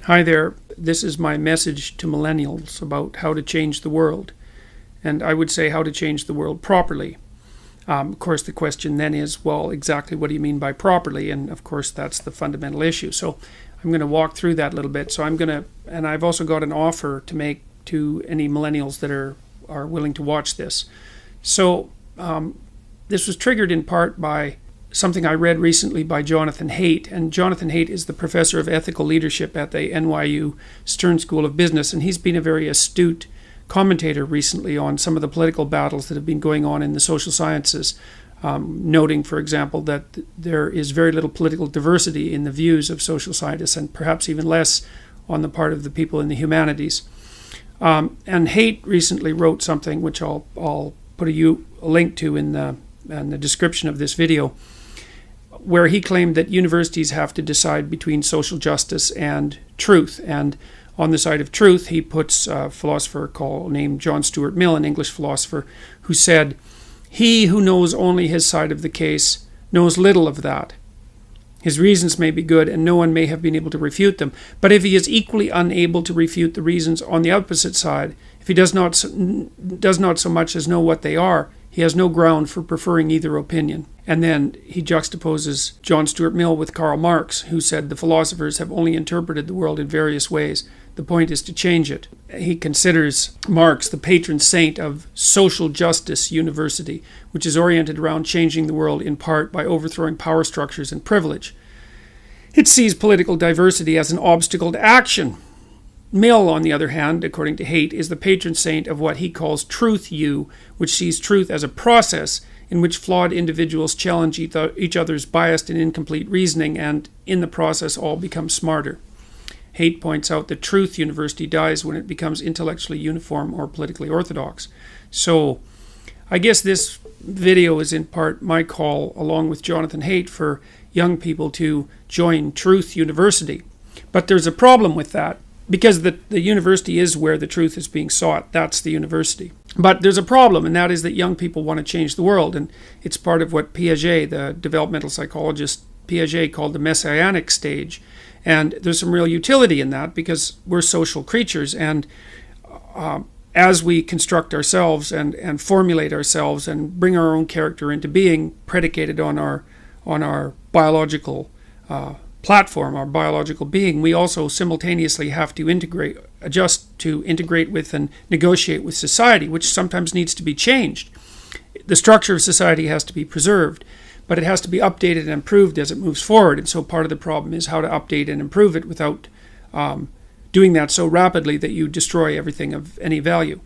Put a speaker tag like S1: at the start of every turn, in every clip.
S1: Hi there. This is my message to millennials about how to change the world. And I would say how to change the world properly. Of course, the question then is, well, exactly what do you mean by properly? And of course, that's the fundamental issue. So I'm going to walk through that a little bit. And I've also got an offer to make to any millennials that are willing to watch this. So this was triggered in part by something I read recently by Jonathan Haidt. And Jonathan Haidt is the professor of ethical leadership at the NYU Stern School of Business. And he's been a very astute commentator recently on some of the political battles that have been going on in the social sciences, noting, for example, that there is very little political diversity in the views of social scientists, and perhaps even less on the part of the people in the humanities. And Haidt recently wrote something, which I'll put a link to in the description of this video, where he claimed that universities have to decide between social justice and truth. And on the side of truth, he puts a philosopher named John Stuart Mill, an English philosopher, who said, "He who knows only his side of the case knows little of that. His reasons may be good, and no one may have been able to refute them. But if he is equally unable to refute the reasons on the opposite side, if he does not so much as know what they are, he has no ground for preferring either opinion." And then he juxtaposes John Stuart Mill with Karl Marx, who said the philosophers have only interpreted the world in various ways. The point is to change it. He considers Marx the patron saint of social justice university, which is oriented around changing the world in part by overthrowing power structures and privilege. It sees political diversity as an obstacle to action. Mill, on the other hand, according to Haidt, is the patron saint of what he calls Truth U, which sees truth as a process in which flawed individuals challenge each other's biased and incomplete reasoning, and in the process all become smarter. Haidt points out that Truth University dies when it becomes intellectually uniform or politically orthodox. So I guess this video is in part my call, along with Jonathan Haidt, for young people to join Truth University. But there's a problem with that, because the university is where the truth is being sought. That's the university. But there's a problem, and that is that young people want to change the world. And it's part of what Piaget, the developmental psychologist Piaget, called the messianic stage. And there's some real utility in that, because we're social creatures. And as we construct ourselves and formulate ourselves and bring our own character into being, predicated on our biological platform, our biological being, we also simultaneously have to adjust to integrate with and negotiate with society, which sometimes needs to be changed. The structure of society has to be preserved, but it has to be updated and improved as it moves forward. And so part of the problem is how to update and improve it without doing that so rapidly that you destroy everything of any value.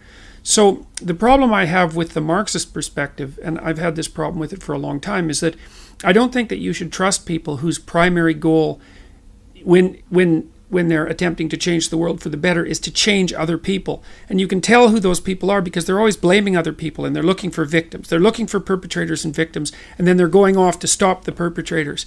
S1: So the problem I have with the Marxist perspective, and I've had this problem with it for a long time, is that I don't think that you should trust people whose primary goal when they're attempting to change the world for the better is to change other people. And you can tell who those people are because they're always blaming other people, and they're looking for victims. They're looking for perpetrators and victims, and then they're going off to stop the perpetrators.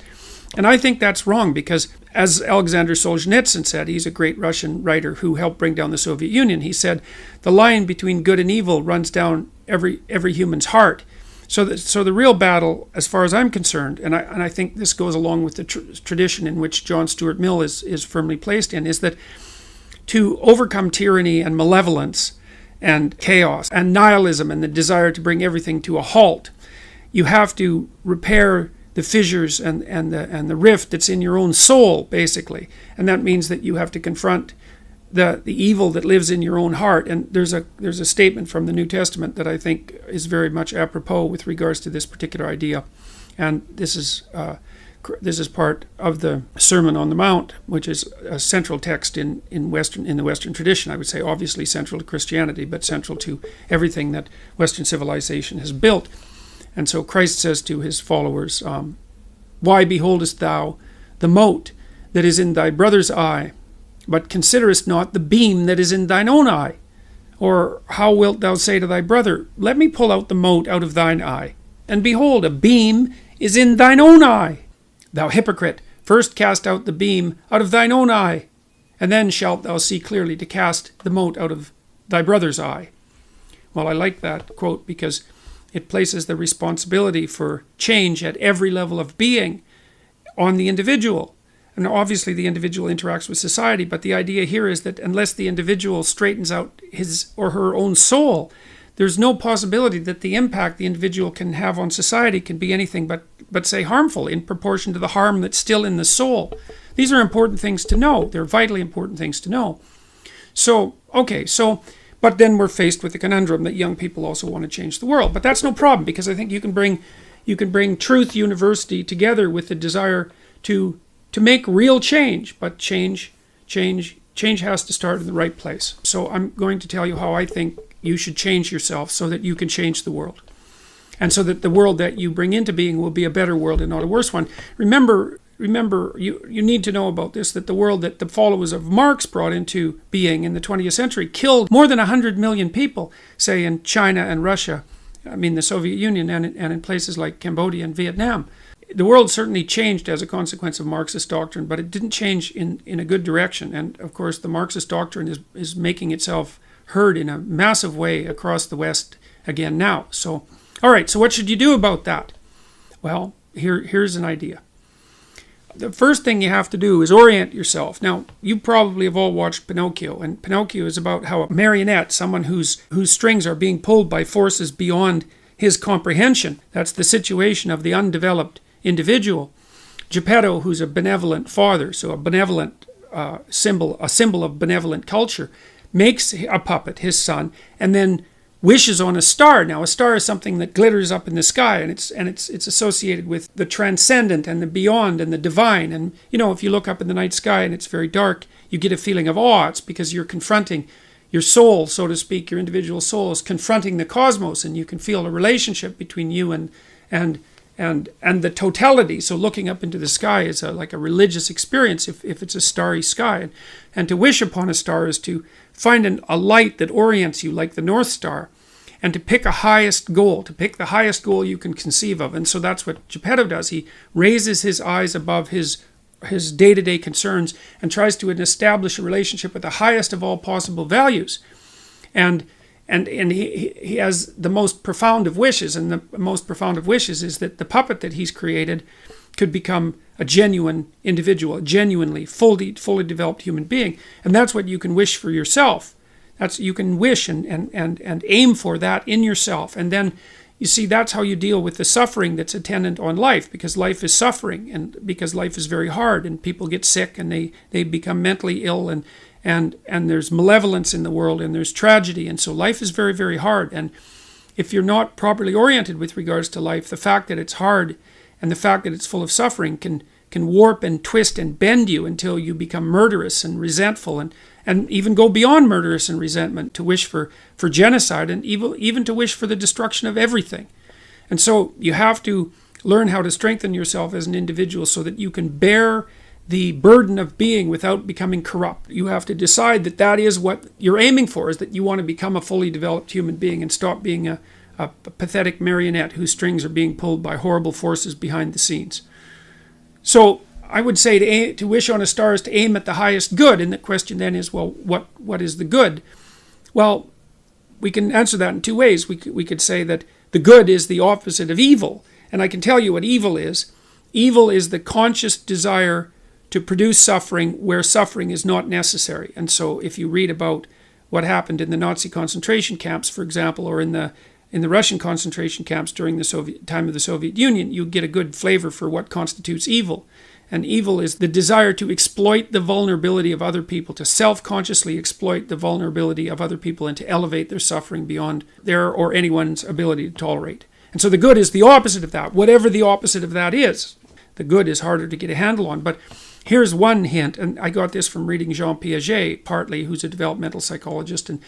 S1: And I think that's wrong, because as Alexander Solzhenitsyn said, he's a great Russian writer who helped bring down the Soviet Union. He said, the line between good and evil runs down every human's heart. So the real battle, as far as I'm concerned, and I think this goes along with the tradition in which John Stuart Mill is firmly placed in, is that to overcome tyranny and malevolence and chaos and nihilism and the desire to bring everything to a halt, you have to repair the fissures and the rift that's in your own soul, basically. And that means that you have to confront the evil that lives in your own heart. And there's a statement from the New Testament that I think is very much apropos with regards to this particular idea. And this is part of the Sermon on the Mount, which is a central text in the Western tradition. I would say obviously central to Christianity, but central to everything that Western civilization has built. And so Christ says to his followers, "Why beholdest thou the mote that is in thy brother's eye, but considerest not the beam that is in thine own eye? Or how wilt thou say to thy brother, Let me pull out the mote out of thine eye? And behold, a beam is in thine own eye. Thou hypocrite, first cast out the beam out of thine own eye, and then shalt thou see clearly to cast the mote out of thy brother's eye." Well, I like that quote because it places the responsibility for change at every level of being on the individual. And obviously the individual interacts with society, but the idea here is that unless the individual straightens out his or her own soul, there's no possibility that the impact the individual can have on society can be anything but say harmful in proportion to the harm that's still in the soul. These are important things to know. They're vitally important things to know. So, but then we're faced with the conundrum that young people also want to change the world. But that's no problem, because I think you can bring Truth University together with the desire to make real change, but change has to start in the right place. So I'm going to tell you how I think you should change yourself so that you can change the world. And so that the world that you bring into being will be a better world and not a worse one. Remember, you need to know about this, that the world that the followers of Marx brought into being in the 20th century killed more than 100 million people, say in China and Russia, the Soviet Union, and in places like Cambodia and Vietnam. The world certainly changed as a consequence of Marxist doctrine, but it didn't change in a good direction. And of course, the Marxist doctrine is making itself heard in a massive way across the West again now. So, all right, so what should you do about that? Well, here's an idea. The first thing you have to do is orient yourself. Now, you probably have all watched Pinocchio, and Pinocchio is about how a marionette, someone whose strings are being pulled by forces beyond his comprehension. That's the situation of the undeveloped individual. Geppetto, who's a benevolent father, so a benevolent symbol of benevolent culture, makes a puppet, his son, and then wishes on a star. Now, a star is something that glitters up in the sky, and it's associated with the transcendent and the beyond and the divine. And if you look up in the night sky and it's very dark, you get a feeling of awe. It's because you're confronting your soul, so to speak. Your individual soul is confronting the cosmos, and you can feel a relationship between you and the totality. So looking up into the sky is like a religious experience if it's a starry sky. And to wish upon a star is to find a light that orients you like the North Star, and to pick the highest goal you can conceive of. And so that's what Geppetto does. He raises his eyes above his day-to-day concerns and tries to establish a relationship with the highest of all possible values. And he has the most profound of wishes, and the most profound of wishes is that the puppet that he's created could become a genuine individual, a genuinely fully developed human being. And that's what you can wish for yourself. You can wish and aim for that in yourself. And then, you see, that's how you deal with the suffering that's attendant on life, because life is suffering, and because life is very hard, and people get sick, and they become mentally ill, and there's malevolence in the world, and there's tragedy, and so life is very, very hard. And if you're not properly oriented with regards to life, the fact that it's hard and the fact that it's full of suffering can warp and twist and bend you until you become murderous and resentful, and even go beyond murderous and resentment to wish for genocide, and even to wish for the destruction of everything. And so you have to learn how to strengthen yourself as an individual so that you can bear the burden of being without becoming corrupt. You have to decide that is what you're aiming for, is that you want to become a fully developed human being and stop being a pathetic marionette whose strings are being pulled by horrible forces behind the scenes. So I would say to wish on a star is to aim at the highest good. And the question then is, well, what is the good? Well, we can answer that in two ways. We could say that the good is the opposite of evil. And I can tell you what evil is. Evil is the conscious desire to produce suffering where suffering is not necessary. And so if you read about what happened in the Nazi concentration camps, for example, or in the Russian concentration camps during the time of the Soviet Union, you get a good flavor for what constitutes evil. And evil is the desire to exploit the vulnerability of other people, to self-consciously exploit the vulnerability of other people, and to elevate their suffering beyond their or anyone's ability to tolerate. And so the good is the opposite of that, whatever the opposite of that is. The good is harder to get a handle on. But here's one hint, and I got this from reading Jean Piaget, partly, who's a developmental psychologist. And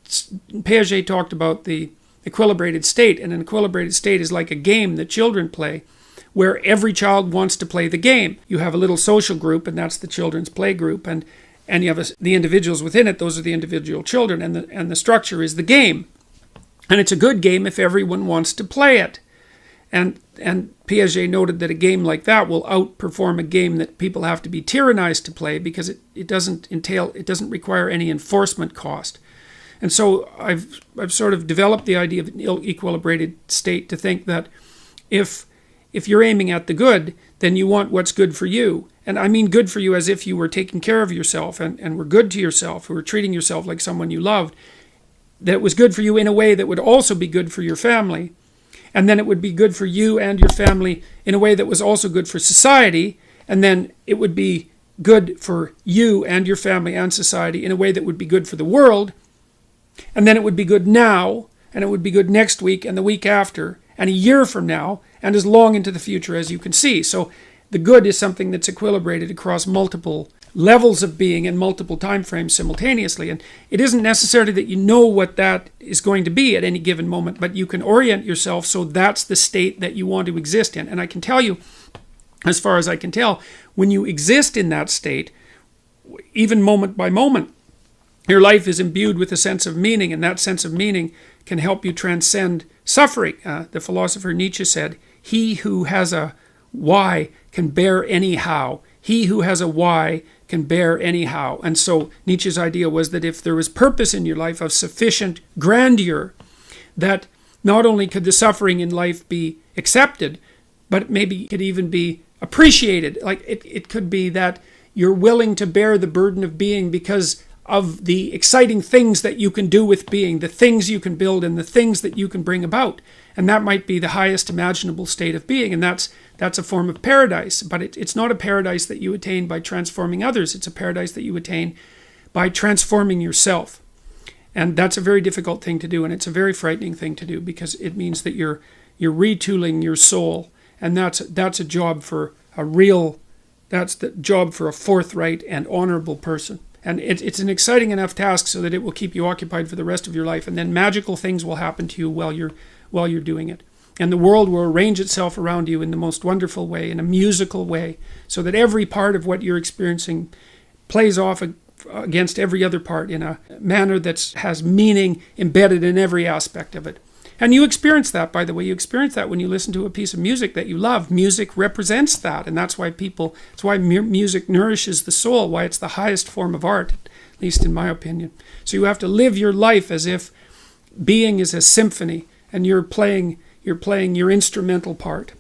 S1: Piaget talked about the equilibrated state, and an equilibrated state is like a game that children play, where every child wants to play the game. You have a little social group, and that's the children's play group, and you have the individuals within it. Those are the individual children, and the structure is the game. And it's a good game if everyone wants to play it. And Piaget noted that a game like that will outperform a game that people have to be tyrannized to play, because it doesn't require any enforcement cost. And so I've sort of developed the idea of an equilibrated state to think that if you're aiming at the good, then you want what's good for you. And I mean good for you as if you were taking care of yourself and were good to yourself, were treating yourself like someone you loved, that it was good for you in a way that would also be good for your family. And then it would be good for you and your family in a way that was also good for society. And then it would be good for you and your family and society in a way that would be good for the world. And then it would be good now, and it would be good next week and the week after, and a year from now, and as long into the future as you can see. So the good is something that's equilibrated across multiple levels of being and multiple time frames simultaneously. And it isn't necessarily that you know what that is going to be at any given moment, but you can orient yourself so that's the state that you want to exist in. And I can tell you, as far as I can tell, when you exist in that state, even moment by moment, your life is imbued with a sense of meaning, and that sense of meaning can help you transcend suffering. The philosopher Nietzsche said, "He who has a why can bear any how. He who has a why can bear any how." And so Nietzsche's idea was that if there was purpose in your life of sufficient grandeur, that not only could the suffering in life be accepted, but maybe it could even be appreciated. Like it could be that you're willing to bear the burden of being because of the exciting things that you can do with being, the things you can build and the things that you can bring about. And that might be the highest imaginable state of being. And that's a form of paradise. But it's not a paradise that you attain by transforming others. It's a paradise that you attain by transforming yourself. And that's a very difficult thing to do. And it's a very frightening thing to do, because it means that you're retooling your soul. And that's a job for that's the job for a forthright and honorable person. And it's an exciting enough task so that it will keep you occupied for the rest of your life. And then magical things will happen to you while you're doing it. And the world will arrange itself around you in the most wonderful way, in a musical way, so that every part of what you're experiencing plays off against every other part in a manner that has meaning embedded in every aspect of it. And you experience that, by the way. You experience that when you listen to a piece of music that you love. Music represents that, and that's why music nourishes the soul, why it's the highest form of art, at least in my opinion. So you have to live your life as if being is a symphony, and you're playing your instrumental part.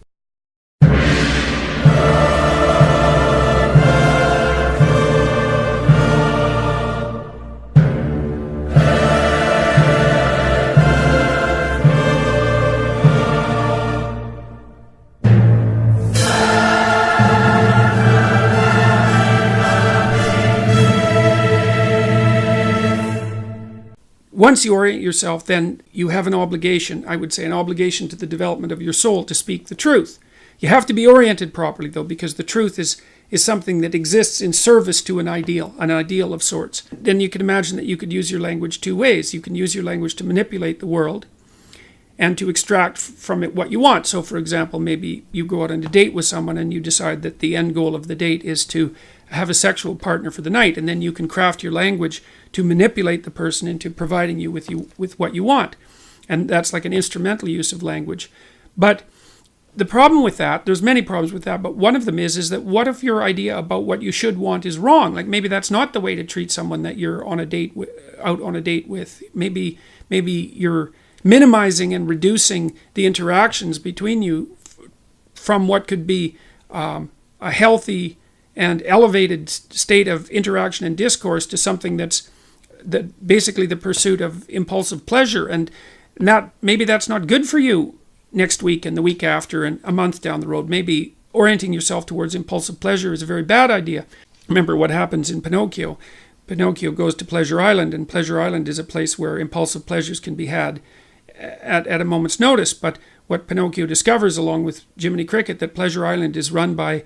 S1: Once you orient yourself, then you have an obligation, I would say an obligation to the development of your soul to speak the truth. You have to be oriented properly, though, because the truth is something that exists in service to an ideal of sorts. Then you can imagine that you could use your language two ways. You can use your language to manipulate the world and to extract from it what you want. So, for example, maybe you go out on a date with someone and you decide that the end goal of the date is to have a sexual partner for the night, and then you can craft your language to manipulate the person into providing you with what you want. And that's like an instrumental use of language. But the problem with that, there's many problems with that, but one of them is that what if your idea about what you should want is wrong? Like maybe that's not the way to treat someone that you're on a date out on a date with. Maybe you're minimizing and reducing the interactions between you from what could be a healthy and elevated state of interaction and discourse to something that's basically the pursuit of impulsive pleasure. And maybe that's not good for you next week and the week after and a month down the road. Maybe orienting yourself towards impulsive pleasure is a very bad idea. Remember what happens in Pinocchio. Pinocchio goes to Pleasure Island, and Pleasure Island is a place where impulsive pleasures can be had at a moment's notice. But what Pinocchio discovers, along with Jiminy Cricket, that Pleasure Island is run by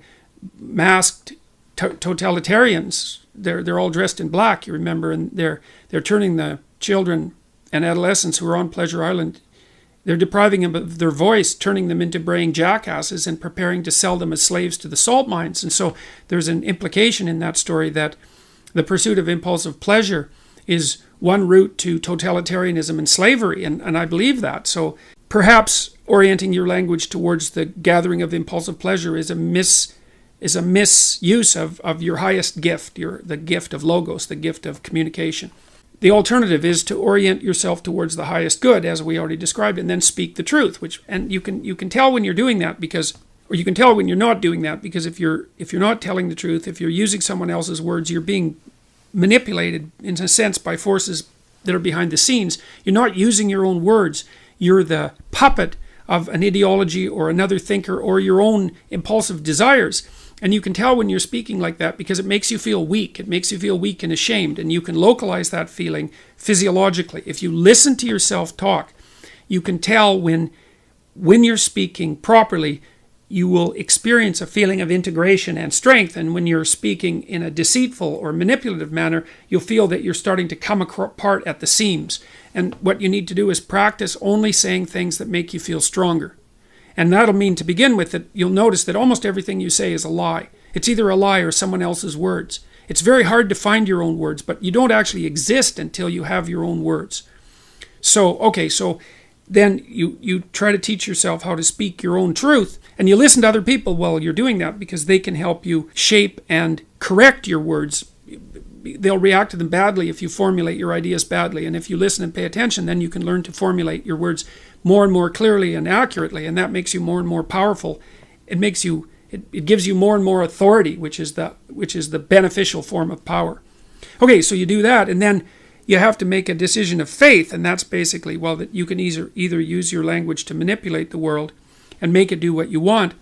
S1: masked totalitarians. They're all dressed in black, you remember, and they're turning the children and adolescents who are on Pleasure Island, they're depriving them of their voice, turning them into braying jackasses and preparing to sell them as slaves to the salt mines. And so there's an implication in that story that the pursuit of impulsive pleasure is one route to totalitarianism and slavery, and I believe that. So perhaps orienting your language towards the gathering of impulsive pleasure is a misuse of your highest gift, the gift of logos, the gift of communication. The alternative is to orient yourself towards the highest good, as we already described, and then speak the truth. And you can tell when you're doing that, because Or you can tell when you're not doing that, because if you're not telling the truth, if you're using someone else's words, you're being manipulated in a sense by forces that are behind the scenes. You're not using your own words. You're the puppet of an ideology or another thinker or your own impulsive desires. And you can tell when you're speaking like that because it makes you feel weak. It makes you feel weak and ashamed. And you can localize that feeling physiologically. If you listen to yourself talk, you can tell when you're speaking properly, you will experience a feeling of integration and strength. And when you're speaking in a deceitful or manipulative manner, you'll feel that you're starting to come apart at the seams. And what you need to do is practice only saying things that make you feel stronger. And that'll mean, to begin with, that you'll notice that almost everything you say is a lie. It's either a lie or someone else's words. It's very hard to find your own words, but you don't actually exist until you have your own words. So then you try to teach yourself how to speak your own truth, and you listen to other people while you're doing that, because they can help you shape and correct your words. They'll react to them badly if you formulate your ideas badly, and if you listen and pay attention, then you can learn to formulate your words more and more clearly and accurately, and that makes you more and more powerful. It gives you more and more authority, which is the beneficial form of power. Okay, so you do that, and then you have to make a decision of faith, and that's basically, well, that you can either use your language to manipulate the world and make it do what you want,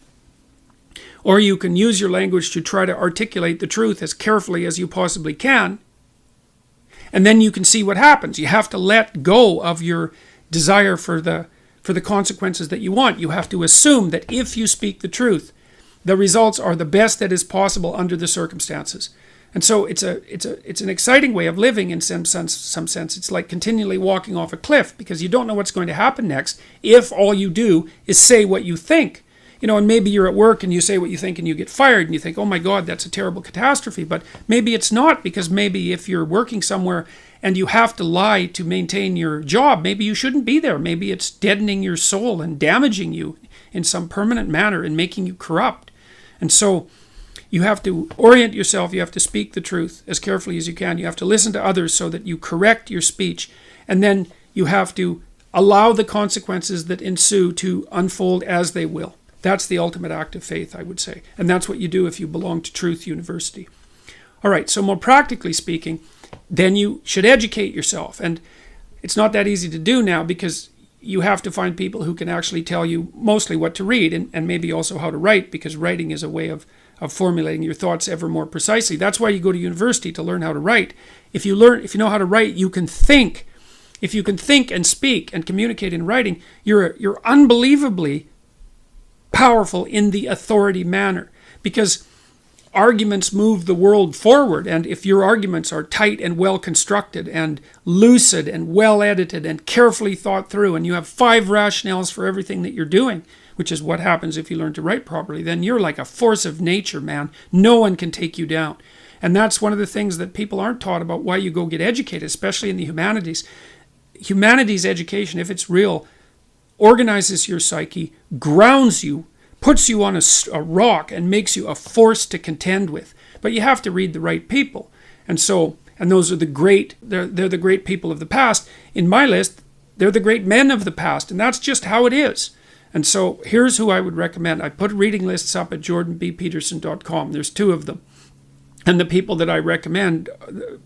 S1: or you can use your language to try to articulate the truth as carefully as you possibly can, and then you can see what happens. You have to let go of your desire for the consequences that you want. You have to assume that if you speak the truth, the results are the best that is possible under the circumstances. And so it's an exciting way of living in some sense. It's like continually walking off a cliff, because you don't know what's going to happen next if all you do is say what you think. And maybe you're at work and you say what you think and you get fired and you think, oh my God, that's a terrible catastrophe. But maybe it's not, because maybe if you're working somewhere and you have to lie to maintain your job, maybe you shouldn't be there. Maybe it's deadening your soul and damaging you in some permanent manner and making you corrupt. And so you have to orient yourself. You have to speak the truth as carefully as you can. You have to listen to others so that you correct your speech. And then you have to allow the consequences that ensue to unfold as they will. That's the ultimate act of faith, I would say. And that's what you do if you belong to Truth University. All right, so more practically speaking, then you should educate yourself. And it's not that easy to do now, because you have to find people who can actually tell you mostly what to read and maybe also how to write, because writing is a way of formulating your thoughts ever more precisely. That's why you go to university, to learn how to write. If you know how to write, you can think. If you can think and speak and communicate in writing, you're unbelievably powerful in the authority manner, because arguments move the world forward. And if your arguments are tight and well constructed and lucid and well edited and carefully thought through, and you have 5 rationales for everything that you're doing, which is what happens if you learn to write properly, then you're like a force of nature, man. No one can take you down. And that's one of the things that people aren't taught about why you go get educated, especially in the humanities. Humanities education, if it's real, organizes your psyche, grounds you, puts you on a rock, and makes you a force to contend with. But you have to read the right people. And those are the great, they're the great people of the past. In my list, they're the great men of the past, and that's just how it is. And so here's who I would recommend. I put reading lists up at jordanbpeterson.com. There's 2 of them. And the people that I recommend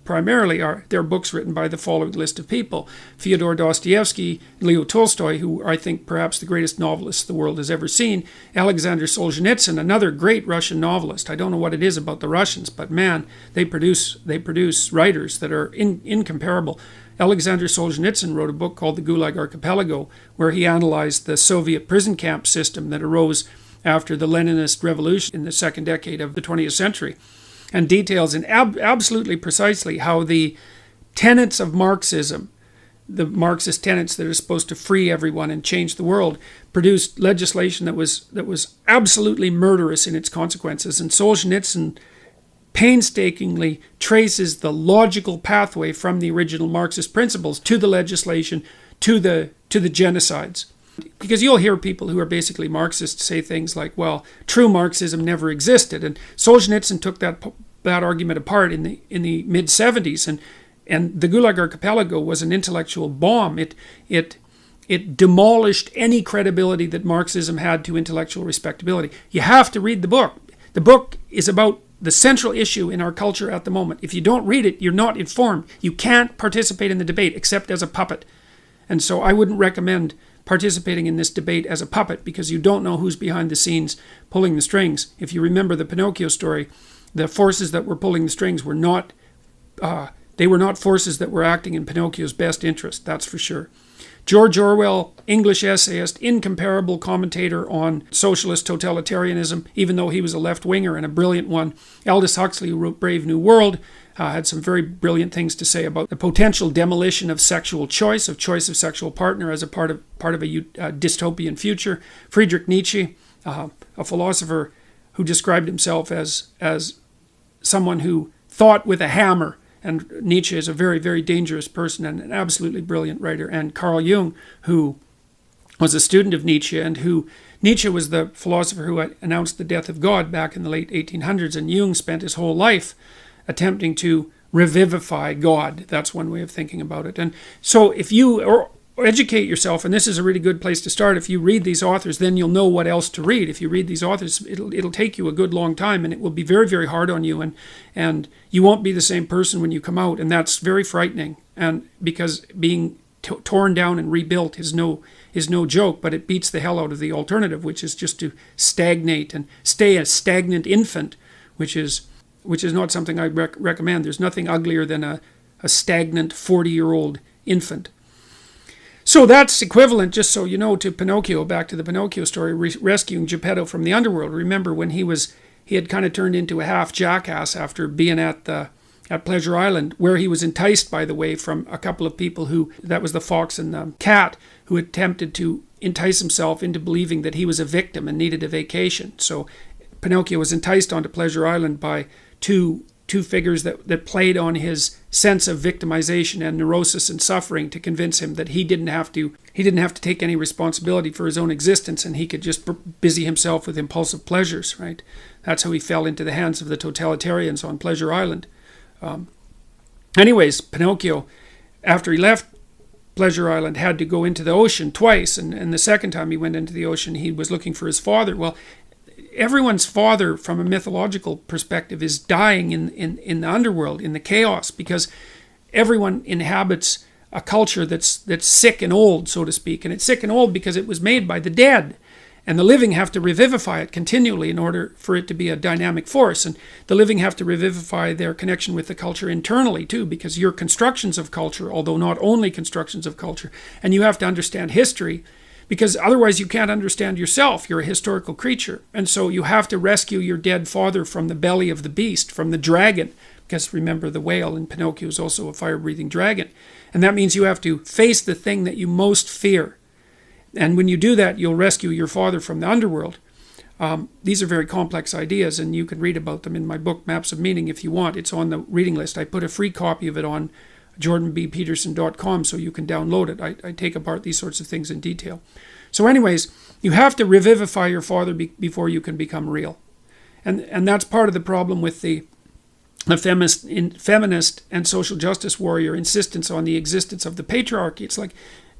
S1: primarily they're books written by the following list of people: Fyodor Dostoevsky, Leo Tolstoy, who are, I think, perhaps the greatest novelists the world has ever seen, Alexander Solzhenitsyn, another great Russian novelist. I don't know what it is about the Russians, but man, they produce writers that are incomparable. Alexander Solzhenitsyn wrote a book called The Gulag Archipelago, where he analyzed the Soviet prison camp system that arose after the Leninist revolution in the second decade of the 20th century. And details absolutely precisely how the tenets of Marxism, the Marxist tenets that are supposed to free everyone and change the world, produced legislation that was absolutely murderous in its consequences. And Solzhenitsyn painstakingly traces the logical pathway from the original Marxist principles to the legislation, to the genocides. Because you'll hear people who are basically Marxists say things like, well, true Marxism never existed. And Solzhenitsyn took that argument apart in the mid-70s. And the Gulag Archipelago was an intellectual bomb. It It demolished any credibility that Marxism had to intellectual respectability. You have to read the book. The book is about the central issue in our culture at the moment. If you don't read it, you're not informed. You can't participate in the debate except as a puppet. And so I wouldn't recommend participating in this debate as a puppet, because you don't know who's behind the scenes pulling the strings. If you remember the Pinocchio story, the forces that were pulling the strings were not forces that were acting in Pinocchio's best interest, that's for sure. George Orwell, English essayist, incomparable commentator on socialist totalitarianism, even though he was a left-winger and a brilliant one. Aldous Huxley, who wrote Brave New World, had some very brilliant things to say about the potential demolition of sexual choice of sexual partner as a part of a dystopian future. Friedrich Nietzsche, a philosopher who described himself as someone who thought with a hammer. And Nietzsche is a very, very dangerous person and an absolutely brilliant writer. And Carl Jung, who was a student of Nietzsche, and who Nietzsche was the philosopher who announced the death of God back in the late 1800s. And Jung spent his whole life attempting to revivify God. That's one way of thinking about it. And so if you educate yourself, and this is a really good place to start. If you read these authors, then you'll know what else to read. If you read these authors, it'll take you a good long time, and it will be very, very hard on you, and you won't be the same person when you come out, and that's very frightening. And because being torn down and rebuilt is no joke, but it beats the hell out of the alternative, which is just to stagnate and stay a stagnant infant, which is not something I recommend. There's nothing uglier than a stagnant 40-year-old infant. So that's equivalent, just so you know, to Pinocchio, back to the Pinocchio story, rescuing Geppetto from the underworld. Remember when he had kind of turned into a half jackass after being at Pleasure Island, where he was enticed, by the way, from a couple of people that was the fox and the cat, who attempted to entice himself into believing that he was a victim and needed a vacation. So Pinocchio was enticed onto Pleasure Island by two figures that played on his sense of victimization and neurosis and suffering to convince him that he didn't have to take any responsibility for his own existence, and he could just busy himself with impulsive pleasures, right? That's how he fell into the hands of the totalitarians on Pleasure Island. Anyways, Pinocchio, after he left Pleasure Island, had to go into the ocean twice, and the second time he went into the ocean, he was looking for his father. Well, everyone's father, from a mythological perspective, is dying in the underworld, in the chaos, because everyone inhabits a culture that's sick and old, so to speak. And it's sick and old because it was made by the dead. And the living have to revivify it continually in order for it to be a dynamic force. And the living have to revivify their connection with the culture internally too, because you're constructions of culture, although not only constructions of culture. And you have to understand history, because otherwise you can't understand yourself. You're a historical creature. And so you have to rescue your dead father from the belly of the beast, from the dragon. Because remember, the whale in Pinocchio is also a fire-breathing dragon. And that means you have to face the thing that you most fear. And when you do that, you'll rescue your father from the underworld. These are very complex ideas, and you can read about them in my book, Maps of Meaning, if you want. It's on the reading list. I put a free copy of it on jordanbpeterson.com so you can download it. I take apart these sorts of things in detail. So anyways, you have to revivify your father before you can become real. And that's part of the problem with the feminist and social justice warrior insistence on the existence of the patriarchy. It's like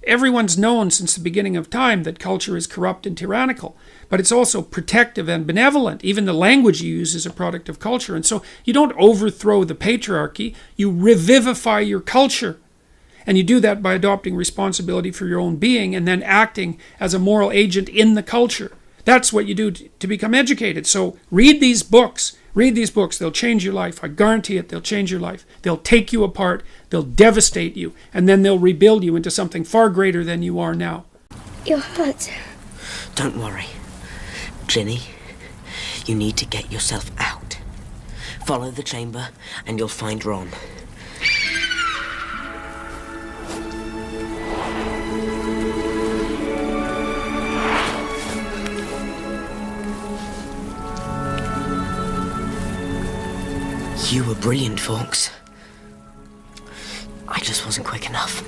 S1: everyone's known since the beginning of time that culture is corrupt and tyrannical, but it's also protective and benevolent. Even the language you use is a product of culture. And so you don't overthrow the patriarchy, you revivify your culture. And you do that by adopting responsibility for your own being and then acting as a moral agent in the culture. That's what you do to become educated. So read these books. Read these books. They'll change your life. I guarantee it. They'll change your life. They'll take you apart. They'll devastate you. And then they'll rebuild you into something far greater than you are now.
S2: You're hurt.
S3: Don't worry. Ginny, you need to get yourself out. Follow the chamber and you'll find Ron. You were brilliant, Fawkes. I just wasn't quick enough.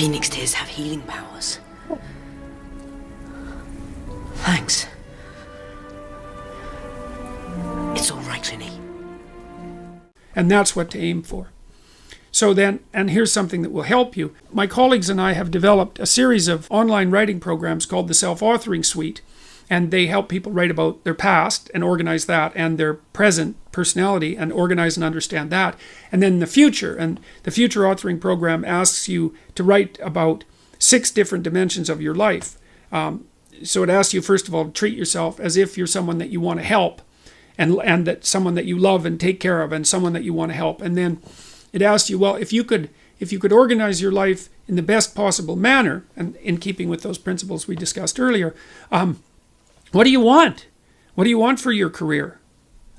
S3: Phoenix tears have healing powers. Thanks. It's all right, Ginny.
S1: And that's what to aim for. So then, and here's something that will help you. My colleagues and I have developed a series of online writing programs called the Self-Authoring Suite. And they help people write about their past and organize that, and their present personality and organize and understand that. And then the future. And the Future Authoring Program asks you to write about 6 different dimensions of your life. So it asks you, first of all, to treat yourself as if you're someone that you want to help, and that someone that you love and take care of, and someone that you want to help. And then it asks you, well, if you could organize your life in the best possible manner, and in keeping with those principles we discussed earlier, what do you want? What do you want for your career?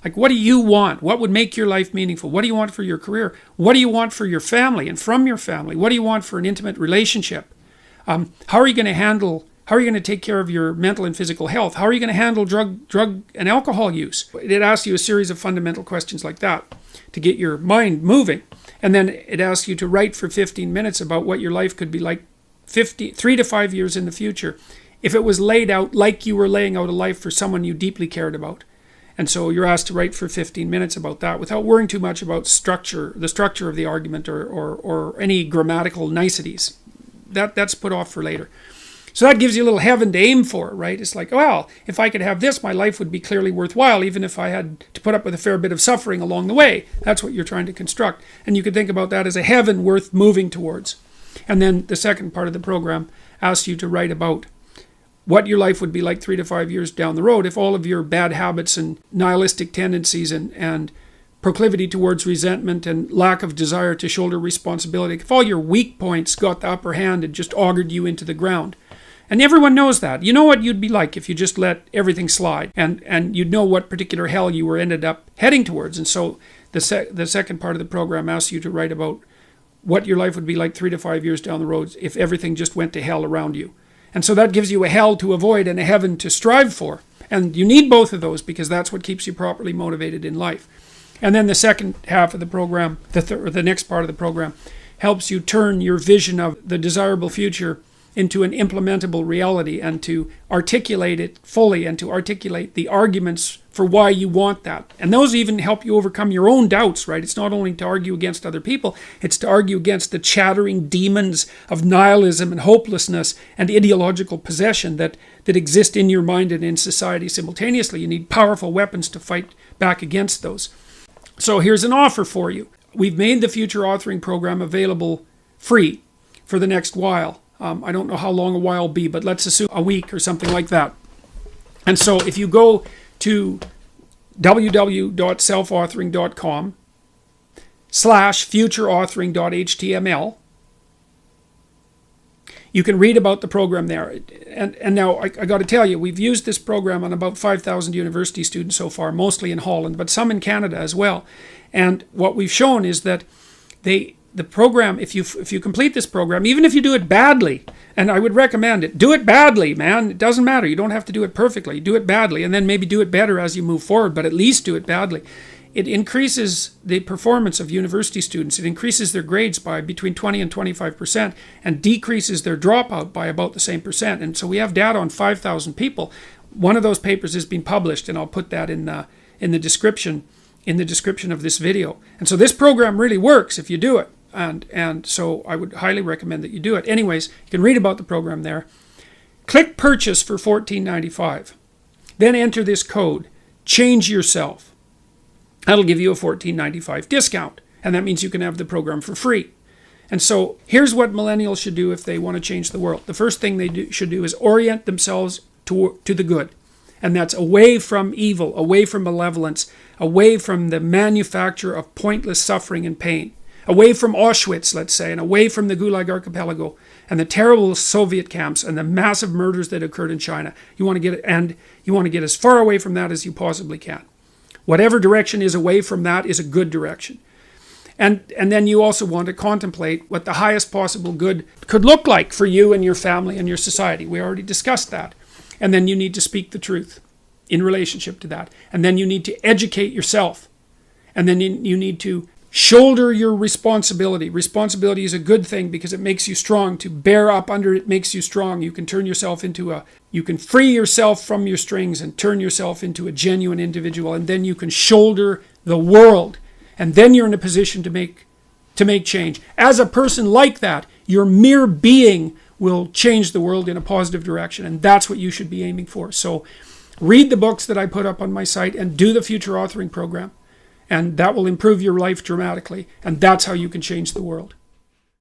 S1: Like, what do you want? What would make your life meaningful? What do you want for your career? What do you want for your family and from your family? What do you want for an intimate relationship? How are you going to take care of your mental and physical health? How are you going to handle drug and alcohol use? It asks you a series of fundamental questions like that to get your mind moving. And then it asks you to write for 15 minutes about what your life could be like 3 to 5 years in the future, if it was laid out like you were laying out a life for someone you deeply cared about. And so you're asked to write for 15 minutes about that without worrying too much about the structure of the argument or any grammatical niceties. That's put off for later. So that gives you a little heaven to aim for, right? It's like, well, if I could have this, my life would be clearly worthwhile, even if I had to put up with a fair bit of suffering along the way. That's what you're trying to construct. And you could think about that as a heaven worth moving towards. And then the second part of the program asks you to write about what your life would be like 3 to 5 years down the road if all of your bad habits and nihilistic tendencies and proclivity towards resentment and lack of desire to shoulder responsibility, if all your weak points got the upper hand and just augured you into the ground. And everyone knows that. You know what you'd be like if you just let everything slide, and you'd know what particular hell you were ended up heading towards. And so the second part of the program asks you to write about what your life would be like 3 to 5 years down the road if everything just went to hell around you. And so that gives you a hell to avoid and a heaven to strive for. And you need both of those because that's what keeps you properly motivated in life. And then the second half of the program, the next part of the program, helps you turn your vision of the desirable future into an implementable reality and to articulate it fully and to articulate the arguments for why you want that. And those even help you overcome your own doubts, right? It's not only to argue against other people, it's to argue against the chattering demons of nihilism and hopelessness and ideological possession that exist in your mind and in society simultaneously. You need powerful weapons to fight back against those. So here's an offer for you. We've made the Future Authoring Program available free for the next while. I don't know how long a while will be, but let's assume a week or something like that. And so if you go to www.selfauthoring.com/futureauthoring.html, you can read about the program there. And now I got to tell you, we've used this program on about 5,000 university students so far, mostly in Holland, but some in Canada as well. And what we've shown is that the program, if you complete this program, even if you do it badly, and I would recommend it, do it badly, man. It doesn't matter. You don't have to do it perfectly. Do it badly, and then maybe do it better as you move forward, but at least do it badly. It increases the performance of university students. It increases their grades by between 20 and 25% and decreases their dropout by about the same percent. And so we have data on 5,000 people. One of those papers has been published, and I'll put that in the description of this video. And so this program really works if you do it. And so I would highly recommend that you do it. Anyways, you can read about the program there. Click purchase for $14.95. Then enter this code, change yourself. That'll give you a $14.95 discount. And that means you can have the program for free. And so here's what millennials should do if they want to change the world. The first thing they should do is orient themselves to the good. And that's away from evil, away from malevolence, away from the manufacture of pointless suffering and pain. Away from Auschwitz, let's say, and away from the Gulag Archipelago and the terrible Soviet camps and the massive murders that occurred in China. You want to get as far away from that as you possibly can. Whatever direction is away from that is a good direction. And then you also want to contemplate what the highest possible good could look like for you and your family and your society. We already discussed that. And then you need to speak the truth in relationship to that. And then you need to educate yourself. And then you need to Shoulder your responsibility. Responsibility is a good thing because it makes you strong. To bear up under it makes you strong. You can you can free yourself from your strings and turn yourself into a genuine individual, and then you can shoulder the world. And then you're in a position to make change. As a person like that, your mere being will change the world in a positive direction, and that's what you should be aiming for. So read the books that I put up on my site and do the future authoring program, and that will improve your life dramatically, and that's how you can change the world.